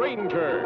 Ranger.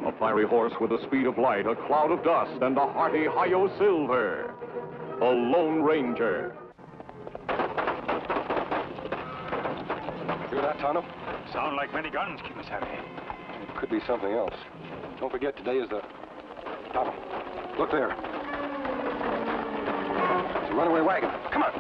A fiery horse with the speed of light, a cloud of dust, and a hearty Hi-Yo Silver. A Lone Ranger. Hear that, Tonto? Sound like many guns, Kemo Sabe. It could be something else. Don't forget, today is the... Tonto, look there. It's a runaway wagon. Come on.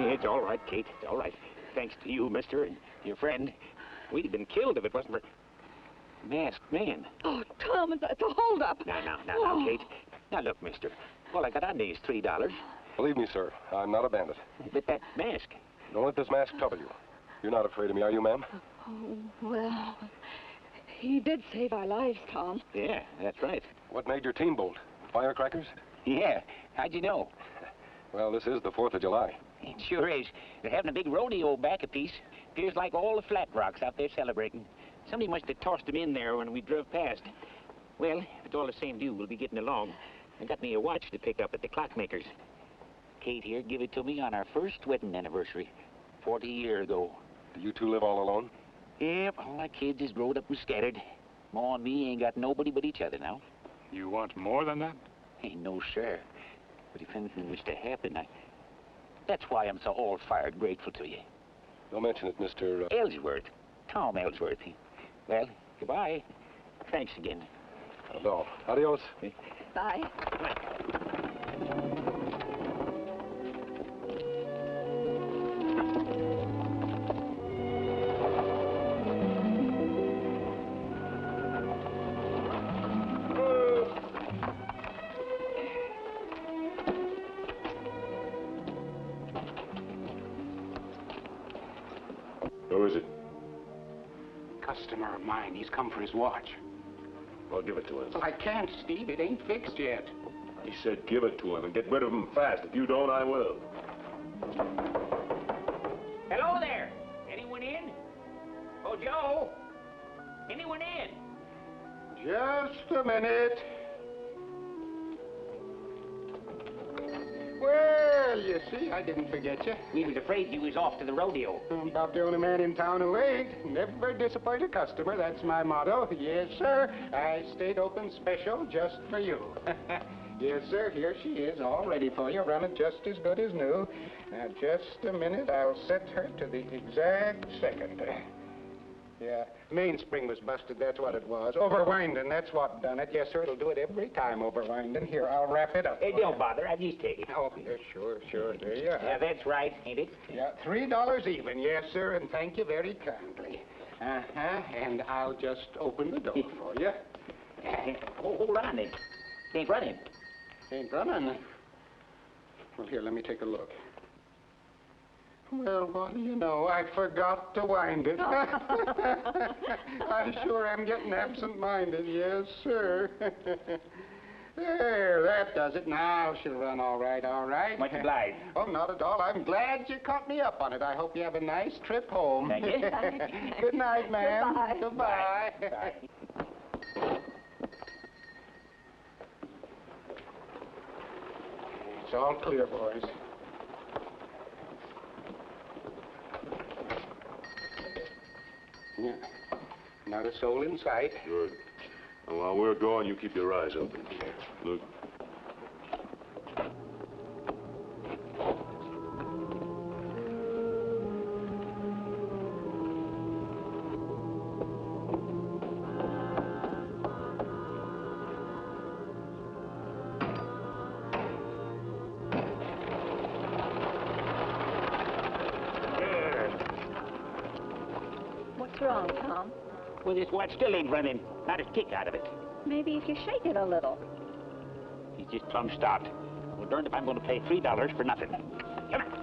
It's all right, Kate. It's all right. Thanks to you, mister, and your friend. We'd have been killed if it wasn't for... Masked man. Oh, Tom, it's a hold-up. Now, Kate. Now, look, mister. All I got on me is $3. Believe me, sir, I'm not a bandit. But that mask... Don't let this mask trouble you. You're not afraid of me, are you, ma'am? Oh, well, he did save our lives, Tom. Yeah, that's right. What made your team bolt? Firecrackers? Yeah. How'd you know? Well, this is the 4th of July. It sure is. They're having a big rodeo back a piece. Appears like all the flat rocks out there celebrating. Somebody must have tossed them in there when we drove past. Well, if it's all the same to you, we'll be getting along. I got me a watch to pick up at the clockmaker's. Kate here give it to me on our first wedding anniversary, 40 years ago. Do you two live all alone? Yep, all our kids is growed up and scattered. Ma and me ain't got nobody but each other now. You want more than that? Ain't no sir. But if anything was to happen, that's why I'm so all-fired grateful to you. Don't mention it, Mr. Ellsworth. Tom Ellsworth. Well, goodbye. Thanks again. No. Adios. Bye. Who is it? Customer of mine. He's come for his watch. I'll give it to him. I can't, Steve. It ain't fixed yet. He said give it to him and get rid of him fast. If you don't, I will. Hello there. Anyone in? Oh, Joe. Anyone in? Just a minute. Well, you see, I didn't forget you. We was afraid you was off to the rodeo. I'm about the only man in town who ain't. Never disappoint a customer. That's my motto. Yes, sir. I stayed open special just for you. Yes, sir. Here she is, all ready for you. Running just as good as new. Now, just a minute. I'll set her to the exact second. Yeah, mainspring was busted, that's what it was. Overwinding, that's what done it. Yes, sir, it'll do it every time, overwinding. Here, I'll wrap it up. Hey, don't bother. I'll just take it. Oh, yeah, sure. There you are. Yeah, that's right, ain't it? Yeah, $3 even, yes, sir, and thank you very kindly. And I'll just open the door for you. Oh, hold on, it ain't running. Ain't running? Well, here, let me take a look. Well, what do you know? I forgot to wind it. I sure am getting absent-minded, yes, sir. There, that does it. Now she'll run all right. Much obliged. Oh, not at all. I'm glad you caught me up on it. I hope you have a nice trip home. Thank you. Good night, ma'am. Goodbye. Goodbye. Bye. It's all clear, boys. Yeah. Not a soul in sight. Good. And while we're gone, you keep your eyes open. Look. What's wrong, Tom? Well, this watch still ain't running. Not a kick out of it. Maybe if you shake it a little. He's just plumb stopped. Well, darned if I'm going to pay $3 for nothing. Come on.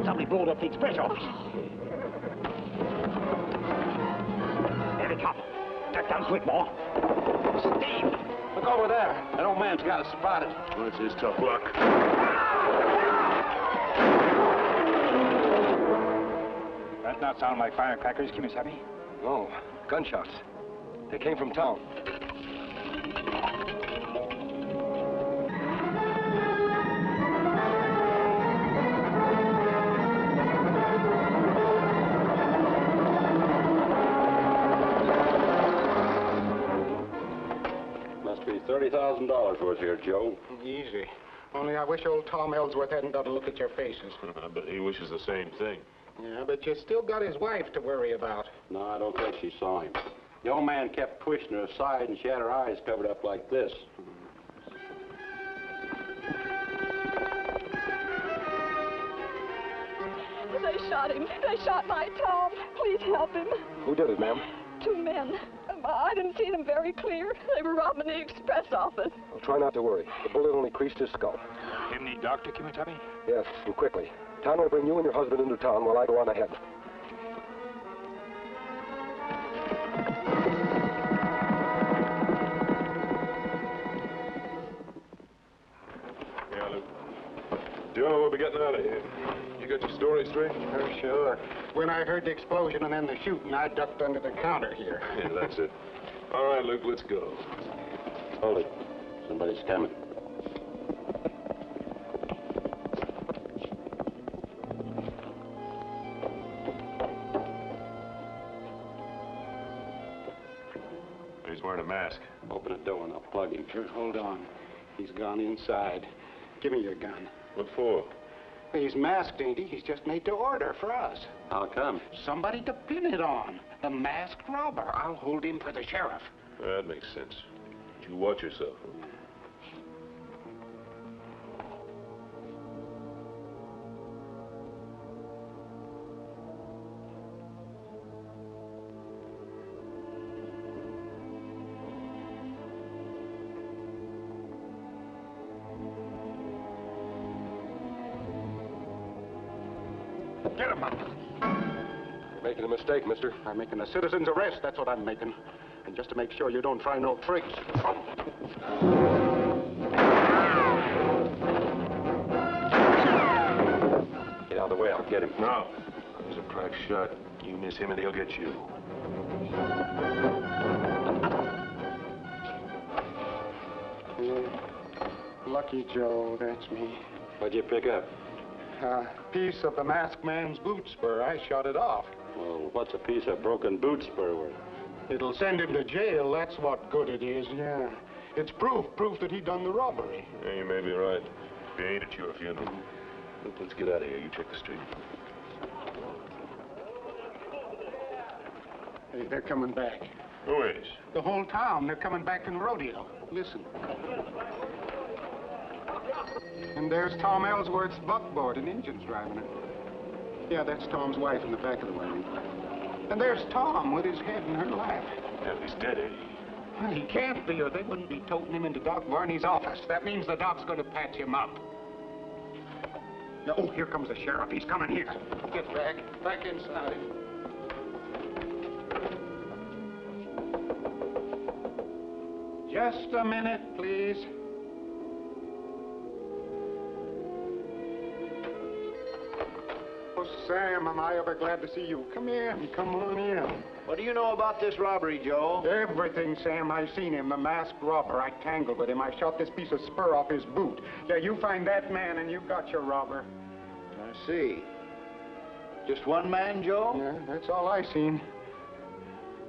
Somebody blowed up the express office. There they come. Duck down quick, boy. Steve! Look over there. That old man's got us spotted. Well, it's his tough luck. That not sound like firecrackers, Kemo Sabe? No, gunshots. They came from town. Must be $30,000 worth here, Joe. Easy. Only I wish old Tom Ellsworth hadn't got to look at your faces. I bet he wishes the same thing. Yeah, but you still got his wife to worry about. No, I don't think she saw him. The old man kept pushing her aside, and she had her eyes covered up like this. They shot him. They shot my Tom. Please help him. Who did it, ma'am? 2 men. I didn't see them very clear. They were robbing the express office. Well, try not to worry. The bullet only creased his skull. Him need doctor, Kemo Sabe? Yes, and quickly. Tom will bring you and your husband into town while I go on ahead. Yeah, Luke. Joe, we'll be getting out of here. You got your story straight? Oh, sure. When I heard the explosion and then the shooting, I ducked under the counter here. Yeah, that's it. All right, Luke, let's go. Hold it. Somebody's coming. He's wearing a mask. Open the door and I'll plug him. Here, hold on. He's gone inside. Give me your gun. What for? He's masked, ain't he? He's just made to order for us. How come? Somebody to pin it on. The masked robber. I'll hold him for the sheriff. That makes sense. You watch yourself. Get him up. You're making a mistake, mister. I'm making a citizen's arrest, that's what I'm making. And just to make sure you don't try no tricks. Get out of the way, I'll get him. No. He's a crack shot. You miss him and he'll get you. Lucky Joe, that's me. What'd you pick up? A piece of the masked man's boot spur. I shot it off. Well, what's a piece of broken boot spur worth? It'll send him to jail, that's what good it is, yeah. It's proof that he done the robbery. Yeah, you may be right. If he ain't at your funeral. Look, let's get out of here. You check the street. Hey, they're coming back. Who is? The whole town, they're coming back from the rodeo. Listen. And there's Tom Ellsworth's buckboard, and Injun's driving it. Yeah, that's Tom's wife in the back of the wagon. And there's Tom with his head in her lap. Yeah, he's dead, eh? Well, he can't be, or they wouldn't be toting him into Doc Varney's office. That means the doc's going to patch him up. Oh, here comes the sheriff. He's coming here. Get back inside. Just a minute, please. Oh, Sam, am I ever glad to see you. Come in, come on in. What do you know about this robbery, Joe? Everything, Sam. I seen him, the masked robber. I tangled with him. I shot this piece of spur off his boot. Yeah, you find that man and you've got your robber. I see. Just one man, Joe? Yeah, that's all I seen.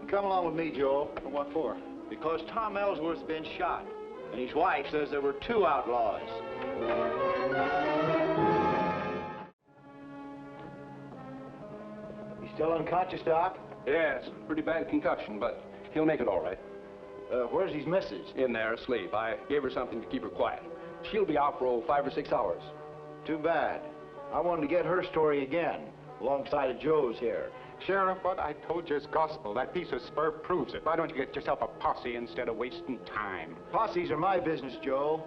Come along with me, Joe. What for? Because Tom Ellsworth's been shot, and his wife says there were 2 outlaws. You still unconscious, Doc? Yes, pretty bad concussion, but he'll make it all right. Where's his missus? In there, asleep. I gave her something to keep her quiet. She'll be out for 5 or 6 hours. Too bad. I wanted to get her story again, alongside of Joe's here. Sheriff, what I told you is gospel. That piece of spur proves it. Why don't you get yourself a posse instead of wasting time? Posses are my business, Joe.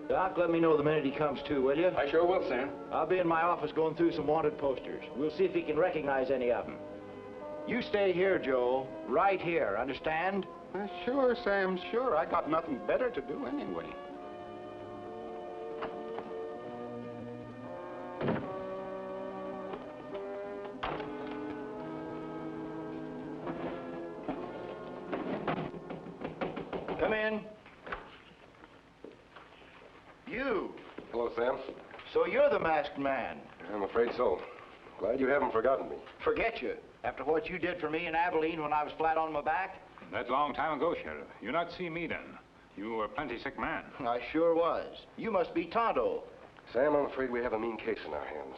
Doc, let me know the minute he comes to, will you? I sure will, Sam. I'll be in my office going through some wanted posters. We'll see if he can recognize any of them. You stay here, Joe. Right here, understand? Sure, Sam, sure. I got nothing better to do anyway. Come in. You. Hello, Sam. So you're the masked man. I'm afraid so. Glad you haven't forgotten me. Forget you. After what you did for me in Abilene when I was flat on my back? That's a long time ago, Sheriff. You not see me then. You were a plenty sick man. I sure was. You must be Tonto. Sam, I'm afraid we have a mean case in our hands.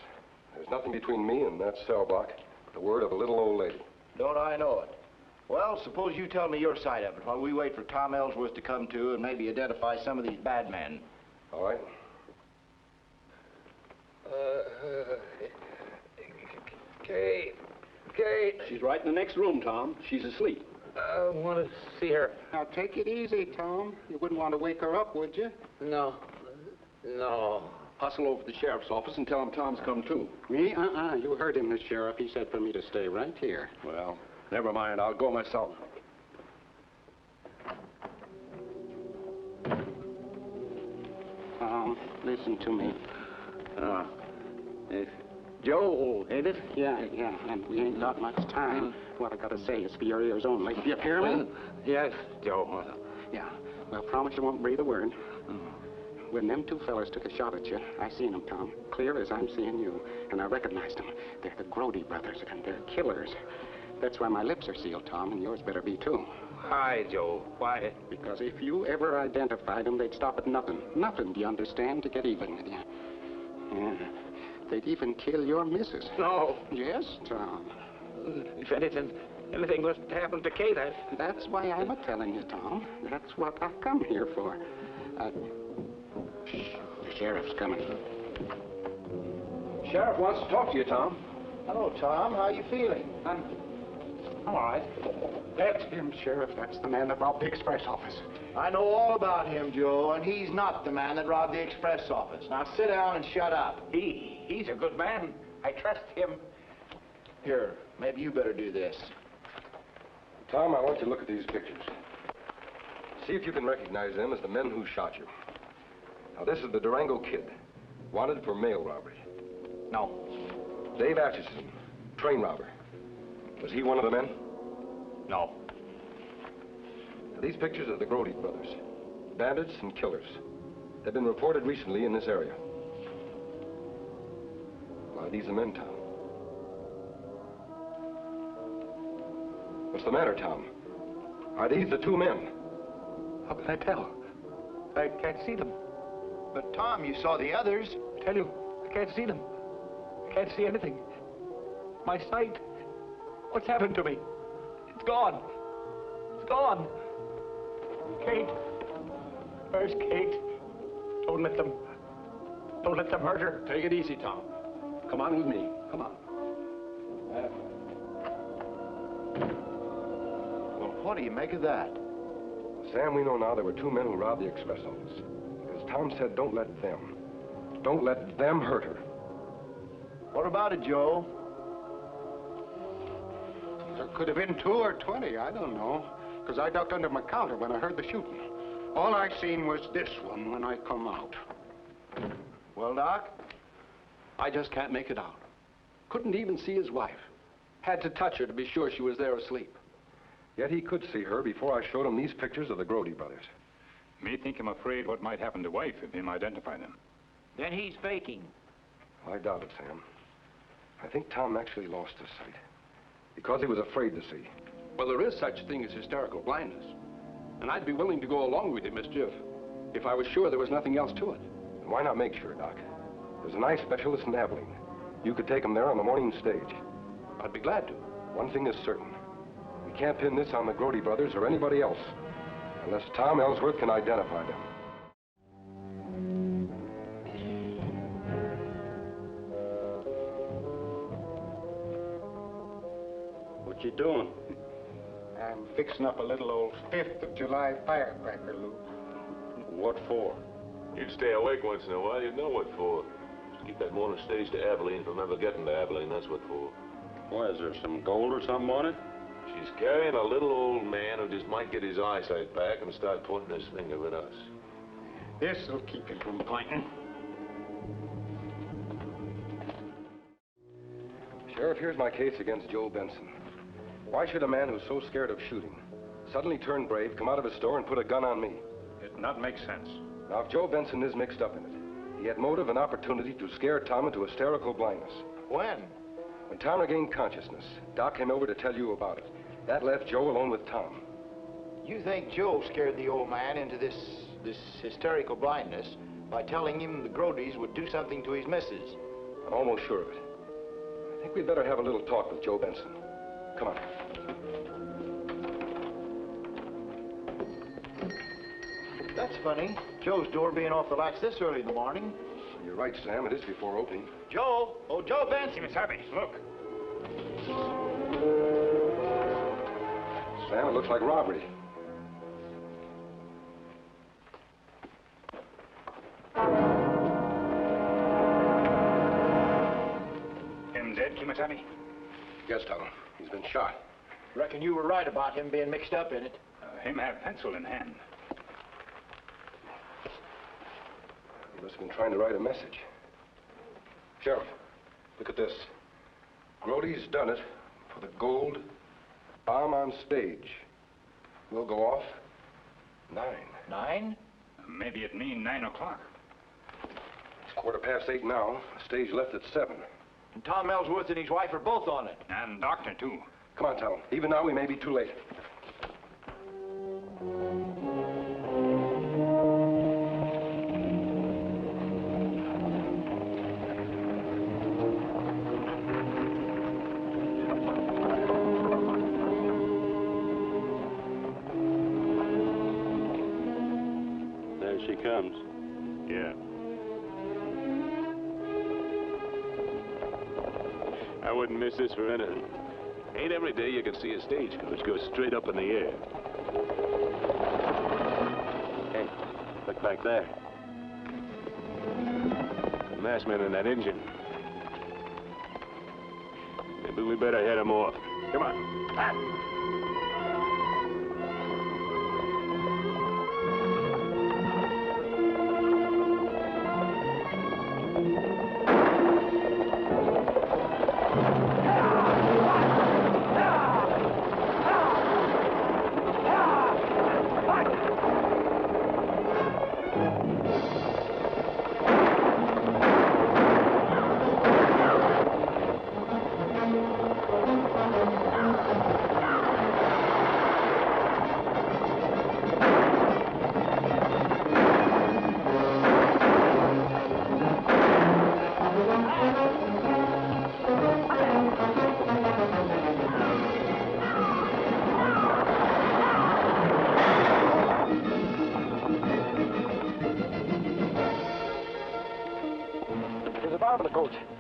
There's nothing between me and that cell block but the word of a little old lady. Don't I know it? Well, suppose you tell me your side of it while we wait for Tom Ellsworth to come to and maybe identify some of these bad men. All right. Kate. She's right in the next room, Tom. She's asleep. I want to see her. Now, take it easy, Tom. You wouldn't want to wake her up, would you? No. Hustle over to the sheriff's office and tell him Tom's come too. Me? You heard him, the sheriff. He said for me to stay right here. Well, never mind. I'll go myself. Listen to me. Joe, ain't it? Yeah, and we ain't got much time. What I gotta say is for your ears only. You hear me? Yes, Joe. Yeah. Well, promise you won't breathe a word. When them two fellas took a shot at you, I seen them, Tom, clear as I'm seeing you, and I recognized them. They're the Grody Brothers, and they're killers. That's why my lips are sealed, Tom, and yours better be too. Hi, Joe. Why? Because if you ever identified them, they'd stop at nothing. Nothing, do you understand, to get even with you. Yeah. They'd even kill your missus. No. Yes, Tom. If anything was to happen to Kate, That's why I'm a-telling you, Tom. That's what I come here for. The sheriff's coming. Sheriff wants to talk to you, Tom. Hello, Tom. How you feeling? I'm all right. That's him, Sheriff. That's the man that robbed the express office. I know all about him, Joe, and he's not the man that robbed the express office. Now sit down and shut up. He's a good man. I trust him. Here, maybe you better do this. Tom, I want you to look at these pictures. See if you can recognize them as the men who shot you. Now, this is the Durango Kid, wanted for mail robbery. No. Dave Atchison, train robber. Was he one of the men? No. Now, these pictures are the Grody Brothers, bandits and killers. They've been reported recently in this area. Are these the men, Tom? What's the matter, Tom? Are these the two men? How can I tell? I can't see them. But, Tom, you saw the others. I tell you, I can't see them. I can't see anything. My sight. What's happened to me? It's gone. It's gone. Kate. Where's Kate? Don't let them hurt her. Take it easy, Tom. Come on with me. Come on. Well, what do you make of that? Sam, we know now there were two men who robbed the express office. Because Tom said don't let them hurt her. What about it, Joe? There could have been 2 or 20, I don't know. Because I ducked under my counter when I heard the shooting. All I seen was this one when I come out. Well, Doc? I just can't make it out. Couldn't even see his wife. Had to touch her to be sure she was there asleep. Yet he could see her before I showed him these pictures of the Grody Brothers. Me think him afraid what might happen to wife if him identify them. Then he's faking. I doubt it, Sam. I think Tom actually lost his sight. Because he was afraid to see. Well, there is such a thing as hysterical blindness. And I'd be willing to go along with you, Mr. if I was sure there was nothing else to it. And why not make sure, Doc? There's an eye specialist in Abilene. You could take him there on the morning stage. I'd be glad to. One thing is certain. can't pin this on the Grody Brothers or anybody else, unless Tom Ellsworth can identify them. What you doing? I'm fixing up a little old 5th of July firecracker, Lou. What for? You'd stay awake once in a while, you'd know what for. Just keep that morning stage to Abilene from ever getting to Abilene, that's what for. Why, is there some gold or something on it? She's carrying a little old man who just might get his eyesight back and start pointing his finger at us. This'll keep him from pointing. Sheriff, here's my case against Joe Benson. Why should a man who's so scared of shooting suddenly turn brave, come out of his store, and put a gun on me? It not make sense. Now, if Joe Benson is mixed up in it, he had motive and opportunity to scare Tom into hysterical blindness. When? When Tom regained consciousness, Doc came over to tell you about it. That left Joe alone with Tom. You think Joe scared the old man into this hysterical blindness by telling him the Grodys would do something to his missus? I'm almost sure of it. I think we'd better have a little talk with Joe Benson. Come on. That's funny. Joe's door being off the latch this early in the morning. You're right, Sam. It is before opening. Joe! Oh, Joe Benson! Kemo Sabe, look. Sam, it looks like robbery. Him dead, Kemo Sabe? Yes, Tom. He's been shot. Reckon you were right about him being mixed up in it. Him have pencil in hand. He must have been trying to write a message. Sheriff, look at this. Grody's done it for the gold. Bomb on stage. We'll go off 9. 9? Maybe it mean 9 o'clock. It's 8:15 now. The stage left at 7. And Tom Ellsworth and his wife are both on it. And doctor, too. Come on, Tom. Even now, we may be too late. There she comes. Yeah. I wouldn't miss this for anything. Ain't every day you can see a stagecoach go straight up in the air. Hey, look back there. The masked man and that engine. Maybe we better head him off. Come on. Ah.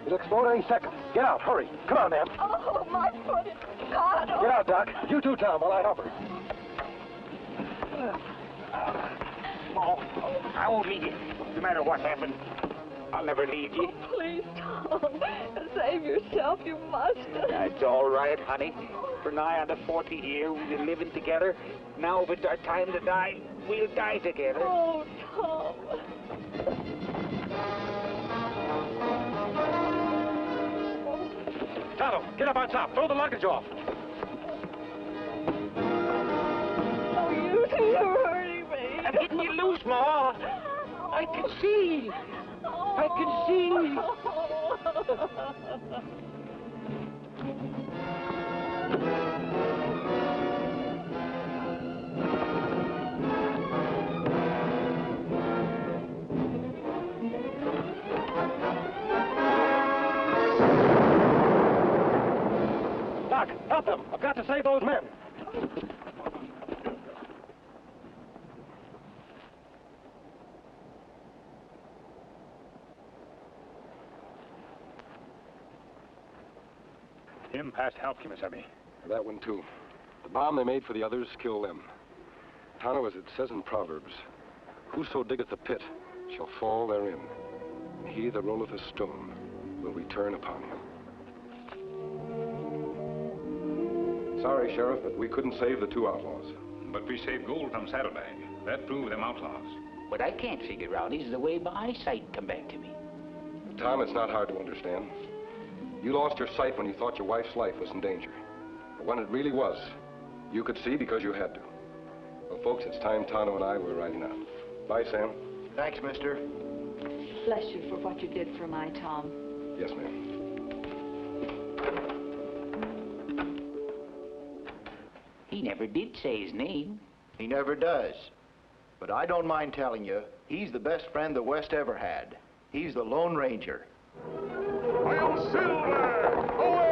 It'll explode any second. Get out, hurry. Come on, ma'am. Oh, my foot is caught. Get out, Doc. You too, Tom, while I help her. Oh, I won't leave you. No matter what happens, I'll never leave you. Oh, please, Tom. Save yourself. You must. That's all right, honey. For nigh on the 40th year, we've been living together. Now, if it's our time to die, we'll die together. Oh, Tom. Tonto, get up on top. Throw the luggage off. Oh, you two are hurting me. I'm getting you loose, Ma. I can see. I can see. Doc, help them. I've got to save those men. Him past help, Kemo Sabe. That one, too. The bomb they made for the others, kill them. Tonto, as it says in Proverbs, whoso diggeth a pit shall fall therein, and he that rolleth a stone will return upon him. Sorry, Sheriff, but we couldn't save the two outlaws. But we saved gold from Saddlebag. That proved them outlaws. What I can't figure out is the way my eyesight come back to me. Tom, it's not hard to understand. You lost your sight when you thought your wife's life was in danger. But when it really was, you could see because you had to. Well, folks, it's time Tonto and I were riding out. Bye, Sam. Thanks, mister. Bless you for what you did for my Tom. Yes, ma'am. He never did say his name. He never does. But I don't mind telling you, he's the best friend the West ever had. He's the Lone Ranger. I'll Silver! Away!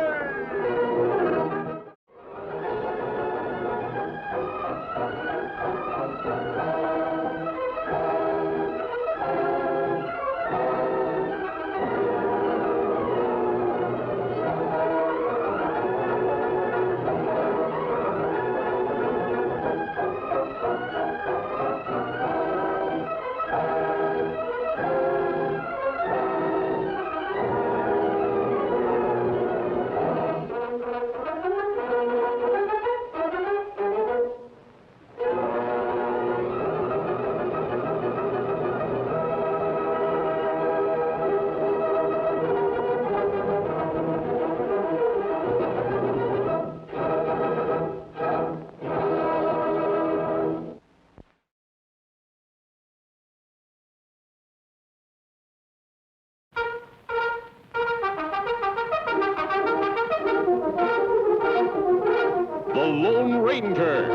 The Lone Ranger.